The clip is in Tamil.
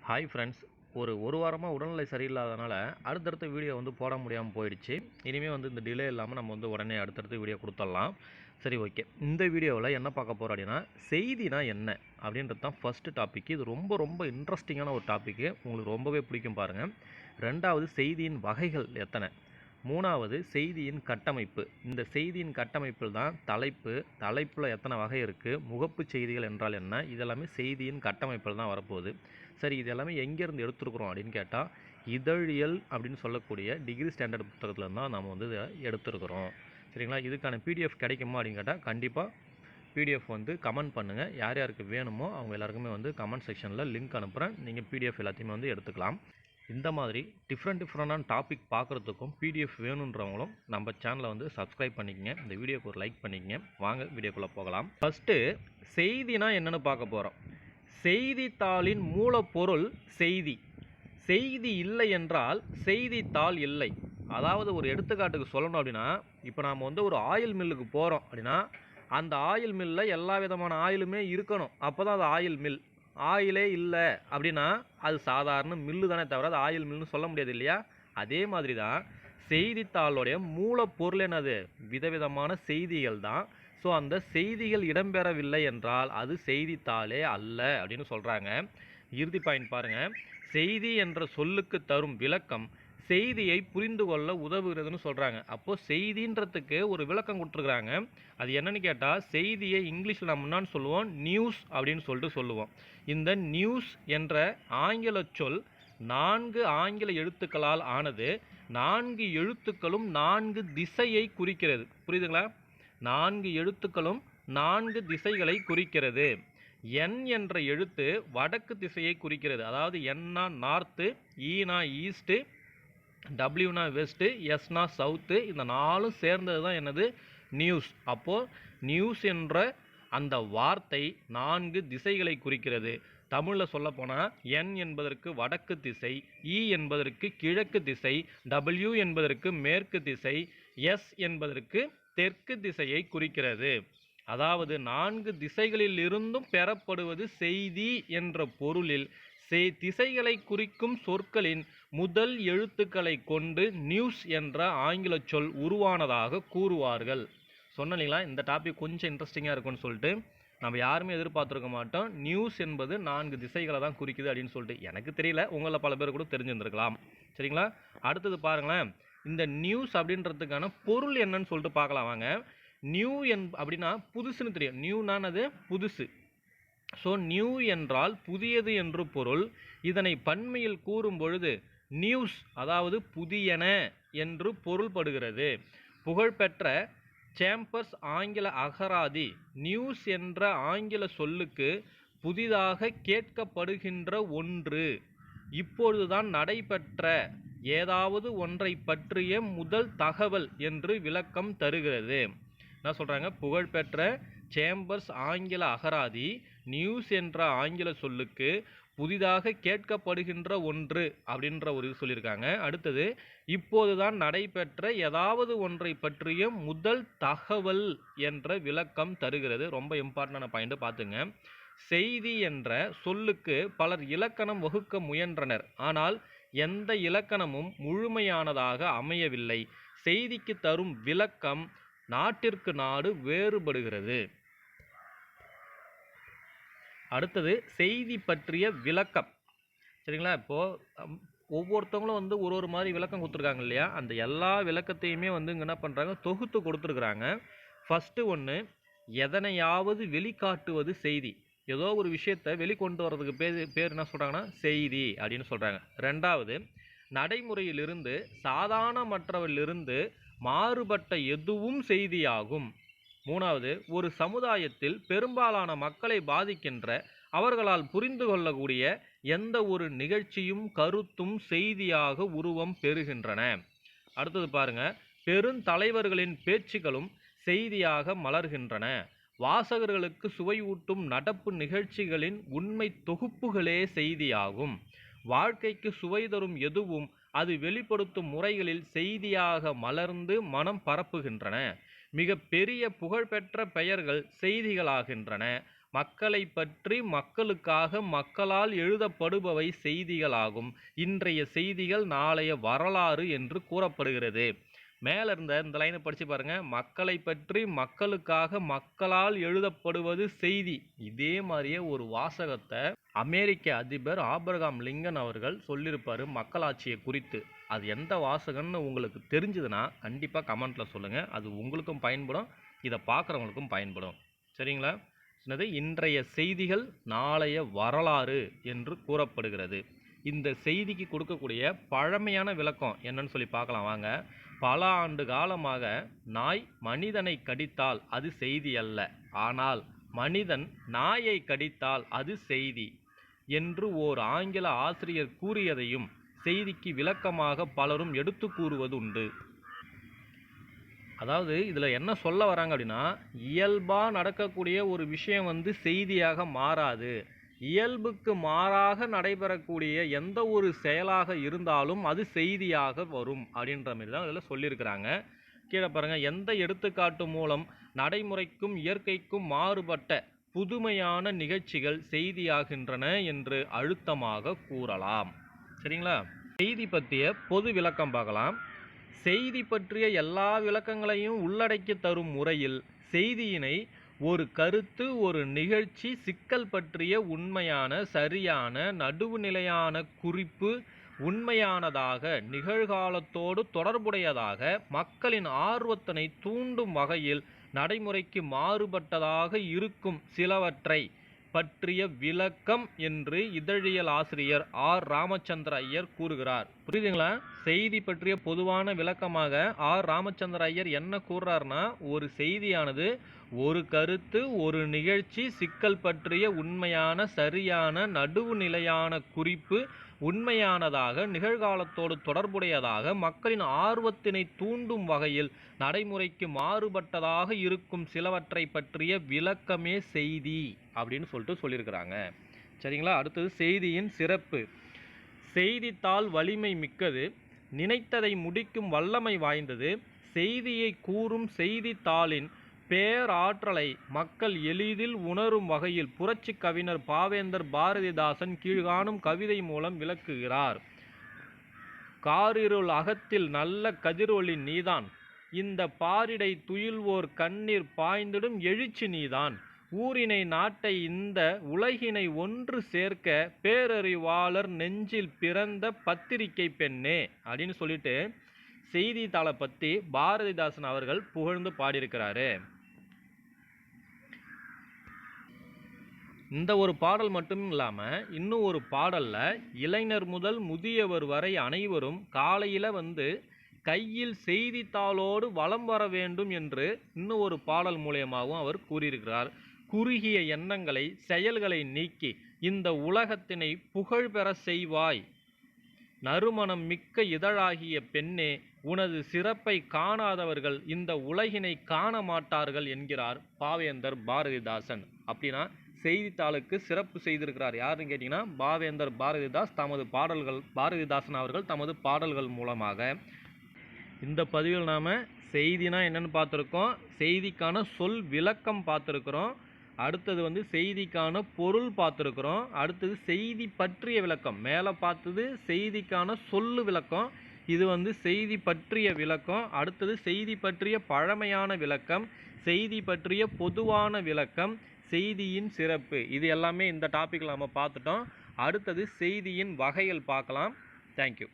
ஹாய் ஃப்ரெண்ட்ஸ், ஒரு வாரமாக உடல்நிலை சரியில்லாதனால அடுத்தடுத்த வீடியோ போட முடியாமல் போயிடுச்சு. இனிமேல் இந்த டிலே இல்லாமல் நம்ம உடனே அடுத்தடுத்து வீடியோ கொடுத்துடலாம். சரி, ஓகே. இந்த வீடியோவில் என்ன பார்க்க போகிறோம் அப்படின்னா, செய்தினா என்ன அப்படின்றது தான் ஃபஸ்ட்டு டாபிக். இது ரொம்ப ரொம்ப இன்ட்ரெஸ்டிங்கான ஒரு டாப்பிக்கு. உங்களுக்கு ரொம்பவே பிடிக்கும் பாருங்கள். ரெண்டாவது, செய்தியின் வகைகள் எத்தனை. மூணாவது, செய்தியின் கட்டமைப்பு. இந்த செய்தியின் கட்டமைப்பில் தான் தலைப்பில் எத்தனை வகை இருக்குது, முகப்பு செய்திகள் என்றால் என்ன, இதெல்லாமே செய்தியின் கட்டமைப்பில் தான் வரப்போகுது. சரி, இது எல்லாமே எங்கேருந்து எடுத்துருக்குறோம் அப்படின்னு கேட்டால், இதழியல் அப்படின்னு சொல்லக்கூடிய டிகிரி ஸ்டாண்டர்ட் புத்தகத்தில் தான் நம்ம இதை எடுத்துருக்குறோம். சரிங்களா? இதுக்கான பிடிஎஃப் கிடைக்குமா அப்படின்னு கேட்டால், கண்டிப்பாக பிடிஎஃப் கமெண்ட் பண்ணுங்கள். யார் யாருக்கு வேணுமோ அவங்க எல்லாருக்குமே கமெண்ட் செக்ஷனில் லிங்க் அனுப்புகிறேன். நீங்கள் பிடிஎஃப் எல்லாத்தையுமே எடுத்துக்கலாம். இந்த மாதிரி டிஃப்ரெண்டான டாபிக் பார்க்குறதுக்கும் பிடிஎஃப் வேணுன்றவங்களும் நம்ம சேனலை சப்ஸ்கிரைப் பண்ணிக்கங்க. இந்த வீடியோக்கு ஒரு லைக் பண்ணிக்கங்க. வாங்க வீடியோக்குள்ளே போகலாம். ஃபஸ்ட்டு, செய்தினா என்னென்னு பார்க்க போகிறோம். செய்தித்தாளின் மூலப்பொருள் செய்தி. செய்தி இல்லை என்றால் செய்தித்தாள் இல்லை. அதாவது ஒரு எடுத்துக்காட்டுக்கு சொல்லணும் அப்படின்னா, இப்போ நாம் ஒரு ஆயில் மில்லுக்கு போகிறோம் அப்படின்னா, அந்த ஆயில் மில்லில் எல்லா விதமான ஆயிலுமே இருக்கணும். அப்போ தான் அது ஆயில் மில். ஆயிலே இல்லை அப்படின்னா அது சாதாரண மில்லு தானே தவிர அது ஆயில் மில்லுன்னு சொல்ல முடியாது இல்லையா? அதே மாதிரி தான் செய்தித்தாளுடைய மூலப்பொருள் என்னது? விதவிதமான செய்திகள் தான். ஸோ அந்த செய்திகள் இடம்பெறவில்லை என்றால் அது செய்தித்தாளே அல்ல அப்படின்னு சொல்கிறாங்க. இறுதி பாயிண்ட் பாருங்கள். செய்தி என்ற சொல்லுக்கு தரும் விளக்கம் செய்தியை புரிந்து கொள்ள உதவுகிறதுன்னு சொல்கிறாங்க. அப்போது செய்தின்றதுக்கு ஒரு விளக்கம் கொடுத்துருக்குறாங்க. அது என்னன்னு கேட்டால், செய்தியை இங்கிலீஷில் நம்ம முன்னாடி சொல்லுவோம் நியூஸ் அப்படின்னு சொல்லுவோம். இந்த நியூஸ் என்ற ஆங்கில சொல் 4 ஆங்கில எழுத்துக்களால் ஆனது. 4 எழுத்துக்களும் 4 திசையை குறிக்கிறது. புரியுதுங்களா? 4 எழுத்துக்களும் 4 திசைகளை குறிக்கிறது. என் என்ற எழுத்து வடக்கு திசையை குறிக்கிறது. அதாவது என்னா நார்த்து, ஈனா ஈஸ்ட்டு, டபிள்யூனா வெஸ்ட்டு, எஸ்னா சவுத்து. இந்த 4 சேர்ந்தது தான் என்னது? நியூஸ். அப்போது நியூஸ் என்ற அந்த வார்த்தை 4 திசைகளை குறிக்கிறது. தமிழில் சொல்லப்போனால் என் என்பதற்கு வடக்கு திசை, இ என்பதற்கு கிழக்கு திசை, டபிள்யூ என்பதற்கு மேற்கு திசை, எஸ் என்பதற்கு தெற்கு திசையை குறிக்கிறது. அதாவது 4 திசைகளில் இருந்தும் பெறப்படுவது செய்தி என்ற பொருளில் திசைகளை குறிக்கும் சொற்களின் முதல் எழுத்துக்களை கொண்டு நியூஸ் என்ற ஆங்கில சொல் உருவானதாக கூறுவார்கள். சொன்னீங்களா? இந்த டாபிக் கொஞ்சம் இன்ட்ரெஸ்டிங்காக இருக்கும்னு சொல்லிட்டு நம்ம யாருமே எதிர்பார்த்துருக்க மாட்டோம். நியூஸ் என்பது 4 திசைகளை தான் குறிக்குது அப்படின்னு சொல்லிட்டு. எனக்கு தெரியல, உங்களில் பல பேர் கூட தெரிஞ்சிருந்துருக்கலாம். சரிங்களா? அடுத்தது பாருங்களேன். இந்த நியூஸ் அப்படின்றதுக்கான பொருள் என்னன்னு சொல்லிட்டு பார்க்கலாம் வாங்க. நியூ அப்படின்னா புதுசுன்னு தெரியும். நியூனானது புதுசு. ஸோ நியூ என்றால் புதியது என்று பொருள். இதனை பன்மையில் கூறும் பொழுது நியூஸ் அதாவது புதியன என்று பொருள்படுகிறது. புகழ்பெற்ற சேம்பர்ஸ் ஆங்கில அகராதி நியூஸ் என்ற ஆங்கில சொல்லுக்கு புதிதாக கேட்கப்படுகின்ற ஒன்று, இப்பொழுதுதான் நடைபெற்ற ஏதாவது ஒன்றை பற்றிய முதல் தகவல் என்று விளக்கம் தருகிறது. என்ன சொல்கிறாங்க? புகழ்பெற்ற சேம்பர்ஸ் ஆங்கில அகராதி நியூஸ் என்ற ஆங்கில சொல்லுக்கு புதிதாக கேட்கப்படுகின்ற ஒன்று அப்படின்ற ஒரு இது சொல்லியிருக்காங்க. அடுத்தது, இப்போதுதான் நடைபெற்ற ஏதாவது ஒன்றை பற்றிய முதல் தகவல் என்ற விளக்கம் தருகிறது. ரொம்ப இம்பார்ட்டண்டான பாயிண்ட் பார்த்துங்க. செய்தி என்ற சொல்லுக்கு பலர் இலக்கணம் வகுக்க முயன்றனர். ஆனால் எந்த இலக்கணமும் முழுமையானதாக அமையவில்லை. செய்திக்கு தரும் விளக்கம் நாட்டிற்கு நாடு வேறுபடுகிறது. அடுத்தது, செய்தி பற்றிய விளக்கம். சரிங்களா? இப்போது ஒவ்வொருத்தவங்களும் ஒரு மாதிரி விளக்கம் கொடுத்துருக்காங்க இல்லையா? அந்த எல்லா விளக்கத்தையுமே இங்கே என்ன பண்ணுறாங்க? தொகுத்து கொடுத்துருக்குறாங்க. ஃபஸ்ட்டு ஒன்று, எதனையாவது வெளிக்காட்டுவது செய்தி. ஏதோ ஒரு விஷயத்தை வெளிக்கொண்டு வர்றதுக்கு பேர் என்ன சொல்கிறாங்கன்னா செய்தி அப்படின்னு சொல்கிறாங்க. ரெண்டாவது, நடைமுறையிலிருந்து சாதாரணமற்றவரிலிருந்து மாறுபட்ட எதுவும் செய்தியாகும். மூணாவது, ஒரு சமுதாயத்தில் பெரும்பாலான மக்களை பாதிக்கின்ற அவர்களால் புரிந்து கொள்ளக்கூடிய எந்த ஒரு நிகழ்ச்சியும் கருத்தும் செய்தியாக உருவம் பெறுகின்றன. அடுத்தது பாருங்க, பெருந்தலைவர்களின் பேச்சுக்களும் செய்தியாக மலர்கின்றன. வாசகர்களுக்கு சுவையூட்டும் நடப்பு நிகழ்ச்சிகளின் உண்மை தொகுப்புகளே செய்தியாகும். வாழ்க்கைக்கு சுவை தரும் எதுவும் அது வெளிப்படுத்தும் முறைகளில் செய்தியாக மலர்ந்து மனம் பரப்புகின்றன. மிக பெரிய புகழ்பெற்ற பெயர்கள் செய்திகளாகின்றன. மக்களை பற்றி மக்களுக்காக மக்களால் எழுதப்படுபவை செய்திகளாகும். இன்றைய செய்திகள் நாளைய வரலாறு என்று கூறப்படுகிறது. மேலே இருந்த இந்த லைனை படித்து பாருங்கள். மக்களை பற்றி மக்களுக்காக மக்களால் எழுதப்படுவது செய்தி. இதே மாதிரியே ஒரு வாசகத்தை அமெரிக்க அதிபர் ஆபிரகாம் லிங்கன் அவர்கள் சொல்லியிருப்பார் மக்களாட்சியை குறித்து. அது எந்த வாசகம்னு உங்களுக்கு தெரிஞ்சதுன்னா கண்டிப்பாக கமெண்ட்டில் சொல்லுங்கள். அது உங்களுக்கும் பயன்படும், இதை பார்க்குறவங்களுக்கும் பயன்படும். சரிங்களா? சொன்னது இன்றைய செய்திகள் நாளைய வரலாறு என்று கூறப்படுகிறது. இந்த செய்திக்கு கொடுக்கக்கூடிய பழமையான விளக்கம் என்னன்னு சொல்லி பார்க்கலாம் வாங்க. பல ஆண்டு காலமாக நாய் மனிதனை கடித்தால் அது செய்தி அல்ல, ஆனால் மனிதன் நாயை கடித்தால் அது செய்தி என்று ஓர் ஆங்கில ஆசிரியர் கூறியதையும் செய்திக்கு விளக்கமாக பலரும் எடுத்து கூறுவது உண்டு. அதாவது இதில் என்ன சொல்ல வராங்க அப்படின்னா, இயல்பாக நடக்கக்கூடிய ஒரு விஷயம் செய்தியாக மாறாது. இயல்புக்கு மாறாக நடைபெறக்கூடிய எந்த ஒரு செயலாக இருந்தாலும் அது செய்தியாக வரும் அப்படின்ற மாதிரி தான் இதில் சொல்லியிருக்கிறாங்க. கீழே பாருங்கள். எந்த எடுத்துக்காட்டு மூலம் நடைமுறைக்கும் இயற்கைக்கும் மாறுபட்ட புதுமையான நிகழ்ச்சிகள் செய்தியாகின்றன என்று அழுத்தமாக கூறலாம். சரிங்களா? செய்தி பற்றிய பொது விளக்கம் பார்க்கலாம். செய்தி பற்றிய எல்லா விளக்கங்களையும் உள்ளடக்கி தரும் முறையில் செய்தியினை ஒரு கருத்து, ஒரு நிகழ்ச்சி, சிக்கல் பற்றிய உண்மையான, சரியான, நடுவுநிலையான குறிப்பு, உண்மையானதாக, நிகழ்காலத்தோடு தொடர்புடையதாக, மக்களின் ஆர்வத்தினை தூண்டும் வகையில் நடைமுறைக்கு மாறுபட்டதாக இருக்கும் சிலவற்றை பற்றிய விளக்கம் என்று இதழியல் ஆசிரியர் ஆர் ராமச்சந்திர ஐயர் கூறுகிறார். புரியுதுங்களா? செய்தி பற்றிய பொதுவான விளக்கமாக ஆர் ராமச்சந்திர ஐயர் என்ன கூறுறாருன்னா, ஒரு செய்தியானது ஒரு கருத்து, ஒரு நிகழ்ச்சி, சிக்கல் பற்றிய உண்மையான, சரியான, நடுவுநிலையான குறிப்பு, உண்மையானதாக, நிகழ்காலத்தோடு தொடர்புடையதாக, மக்களின் ஆர்வத்தினை தூண்டும் வகையில் நடைமுறைக்கு மாறுபட்டதாக இருக்கும் சிலவற்றை பற்றிய விளக்கமே செய்தி அப்படின்னு சொல்லியிருக்கிறாங்க. சரிங்களா? அடுத்தது செய்தியின் சிறப்பு. செய்தித்தாள் வலிமை மிக்கது, நினைத்ததை முடிக்கும் வல்லமை வாய்ந்தது. செய்தியை கூறும் செய்தித்தாளின் பேராற்றலை மக்கள் எளிதில் உணரும் வகையில் புரட்சி கவிஞர் பாவேந்தர் பாரதிதாசன் கீழ்காணும் கவிதை மூலம் விளக்குகிறார். காரிருள் அகத்தில் நல்ல கதிரொளி நீதான், இந்த பாரிடை துயில்வோர் கண்ணீர் பாய்ந்திடும் எழுச்சி நீதான், ஊரினை நாட்டை இந்த உலகினை ஒன்று சேர்க்க பேரறிவாளர் நெஞ்சில் பிறந்த பத்திரிகை பெண்ணே அப்படின்னு சொல்லிட்டு செய்தித்தாளை பற்றி பாரதிதாசன் அவர்கள் புகழ்ந்து பாடியிருக்கிறாரு. இந்த ஒரு பாடல் மட்டும் இல்லாமல் இன்னும் ஒரு பாடலில் இளைஞர் முதல் முதியவர் வரை அனைவரும் காலையில் கையில் செய்தித்தாளோடு வலம் வர வேண்டும் என்று இன்னும் ஒரு பாடல் மூலியமாகவும் அவர் கூறியிருக்கிறார். குறுகிய எண்ணங்களை, செயல்களை நீக்கி இந்த உலகத்தினை புகழ் பெற செய்வாய், நறுமணம் மிக்க இதழாகிய பெண்ணே, உனது சிறப்பை காணாதவர்கள் இந்த உலகினை காண மாட்டார்கள் என்கிறார் பாவேந்தர் பாரதிதாசன். அப்படின்னா செய்தித்தாளுக்கு சிறப்பு செய்திருக்கிறார் யாருன்னு கேட்டிங்கன்னா பாவேந்தர் பாரதிதாசன் அவர்கள் தமது பாடல்கள் மூலமாக. இந்த பதிவில் நாம் செய்தினா என்னென்னு பார்த்துருக்கோம், செய்திக்கான சொல் விளக்கம் பார்த்துருக்குறோம், அடுத்தது செய்திக்கான பொருள் பார்த்துருக்குறோம், அடுத்தது செய்தி பற்றிய விளக்கம். மேலே பார்த்தது செய்திக்கான சொல்லு விளக்கம், இது செய்தி பற்றிய விளக்கம். அடுத்தது செய்தி பற்றிய பழமையான விளக்கம், செய்தி பற்றிய பொதுவான விளக்கம், செய்தியின் சிறப்பு. இது எல்லாமே இந்த டாப்பிக்கில் நம்ம பார்த்துட்டோம். அடுத்தது செய்தியின் வகைகள் பார்க்கலாம். தேங்க்யூ.